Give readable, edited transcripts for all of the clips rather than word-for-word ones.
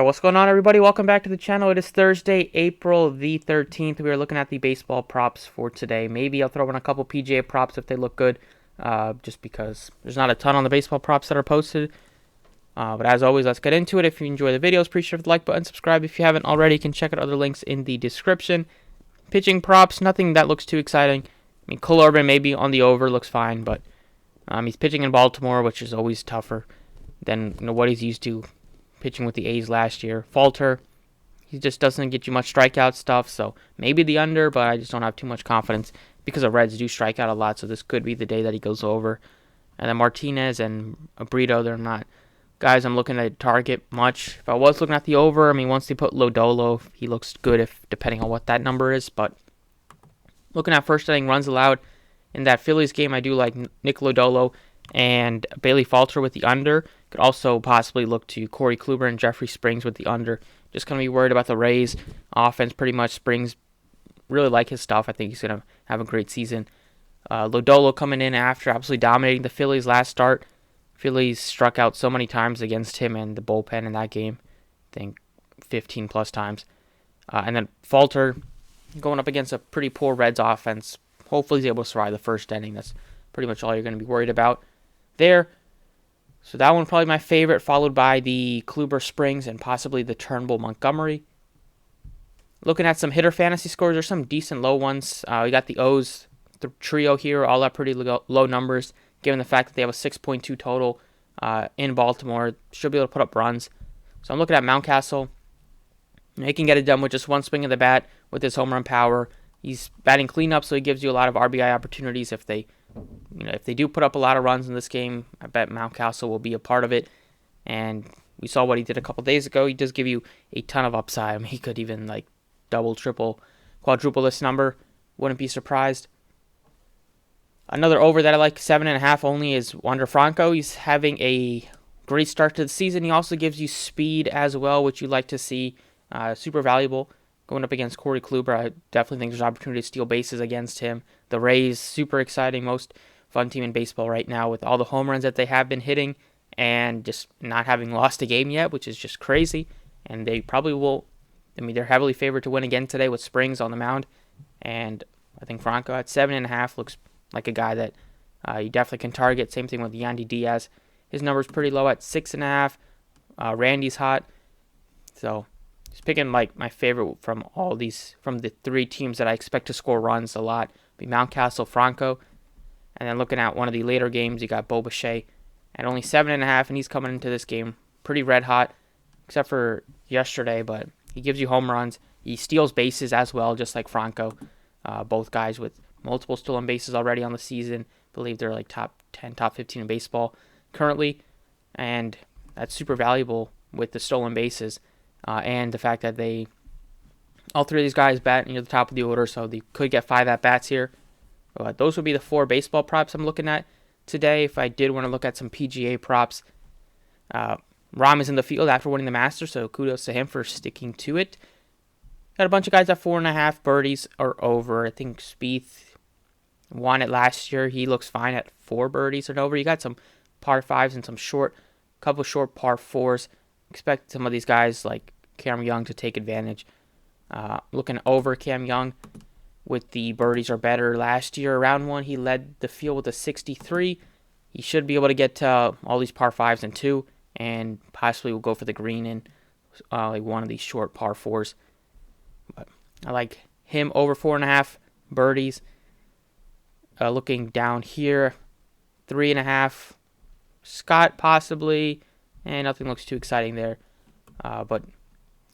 Hey, what's going on, everybody? Welcome back to the channel. It is Thursday, April the 13th. We are looking at the baseball props for today. Maybe I'll throw in a couple PGA props if they look good, just because there's not a ton on the baseball props that are posted. But as always, let's get into it. If you enjoy the videos, please hit the like button, subscribe. If you haven't already, you can check out other links in the description. Pitching props, nothing that looks too exciting. I mean, Cole Urban maybe on the over looks fine, but he's pitching in Baltimore, which is always tougher than what he's used to pitching with the A's last year. Falter, he just doesn't get you much strikeout stuff, so maybe the under, but I just don't have too much confidence because the Reds do strike out a lot, so this could be the day that he goes over. And then Martinez and Brito, they're not guys I'm looking to target much. If I was looking at the over, I mean, once they put Lodolo, he looks good if depending on what that number is, but looking at first inning runs allowed in that Phillies game, I do like Nick Lodolo and Bailey Falter with the under. Could also possibly look to Corey Kluber and Jeffrey Springs with the under. Just going to be worried about the Rays offense. Pretty much Springs, really like his stuff. I think he's going to have a great season. Lodolo coming in after absolutely dominating the Phillies last start. Phillies struck out so many times against him and the bullpen in that game. I think 15 plus times. And then Falter going up against a pretty poor Reds offense. Hopefully he's able to survive the first inning. That's pretty much all you're going to be worried about there. So that one probably my favorite, followed by the Kluber Springs and possibly the Turnbull Montgomery. Looking at some hitter fantasy scores, there's some decent low ones. We got the O's, the trio here, all at pretty low numbers, given the fact that they have a 6.2 total in Baltimore. Should be able to put up runs. So I'm looking at Mountcastle. He can get it done with just one swing of the bat with his home run power. He's batting cleanup, so he gives you a lot of RBI opportunities if they do put up a lot of runs in this game. I bet Mountcastle will be a part of it. And we saw what he did a couple days ago. He does give you a ton of upside. I mean, he could even double, triple, quadruple this number. Wouldn't be surprised. Another over that I like, 7.5 only, is Wander Franco. He's having a great start to the season. He also gives you speed as well, which you like to see. Super valuable. Going up against Corey Kluber, I definitely think there's opportunity to steal bases against him. The Rays, super exciting, most fun team in baseball right now with all the home runs that they have been hitting and just not having lost a game yet, which is just crazy. And they probably will. I mean, they're heavily favored to win again today with Springs on the mound. And I think Franco at 7.5 looks like a guy that you definitely can target. Same thing with Yandy Diaz. His number's pretty low at 6.5. Randy's hot. So he's picking my favorite from all these, from the three teams that I expect to score runs a lot. Be Mountcastle, Franco, and then looking at one of the later games, you got Bo Bichette at only 7.5, and he's coming into this game pretty red hot, except for yesterday. But he gives you home runs. He steals bases as well, just like Franco. Both guys with multiple stolen bases already on the season. I believe they're top 10, top 15 in baseball currently, and that's super valuable with the stolen bases. And the fact that all three of these guys bat near the top of the order, so they could get 5 at-bats here. Those would be the 4 baseball props I'm looking at today. If I did want to look at some PGA props, Rahm is in the field after winning the Masters, so kudos to him for sticking to it. Got a bunch of guys at 4.5 birdies or over. I think Spieth won it last year. He looks fine at 4 birdies and over. You got some par 5s and some couple short par 4s. Expect some of these guys like Cam Young to take advantage. Looking over Cam Young with the birdies are better. Last year, round 1, he led the field with a 63. He should be able to get all these par 5s and 2, and possibly will go for the green in one of these short par 4s. But I like him over 4.5 birdies. Looking down here, 3.5. Scott possibly. And nothing looks too exciting there. But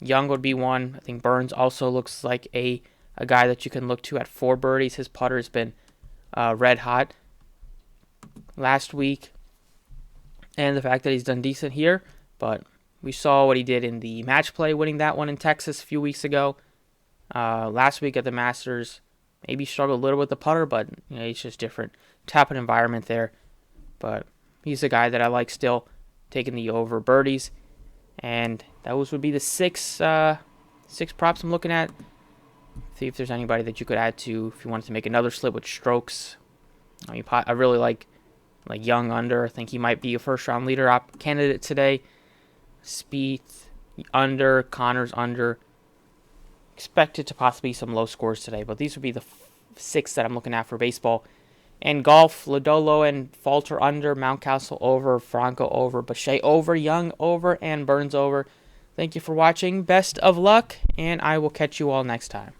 Young would be one. I think Burns also looks like a guy that you can look to at 4 birdies. His putter's been red hot last week. And the fact that he's done decent here. But we saw what he did in the match play, winning that one in Texas a few weeks ago. Last week at the Masters, maybe struggled a little with the putter, but it's just different type of environment there. But he's a guy that I like still. Taking the over birdies, and those would be the 6 props I'm looking at. See if there's anybody that you could add to if you wanted to make another slip with strokes. I really like Young under. I think he might be a first round leader candidate today. Spieth, under, Connors under. Expected to possibly be some low scores today, but these would be the 6 that I'm looking at for baseball. And golf, Lodolo and Falter under, Mountcastle over, Franco over, Boucher over, Young over, and Burns over. Thank you for watching. Best of luck, and I will catch you all next time.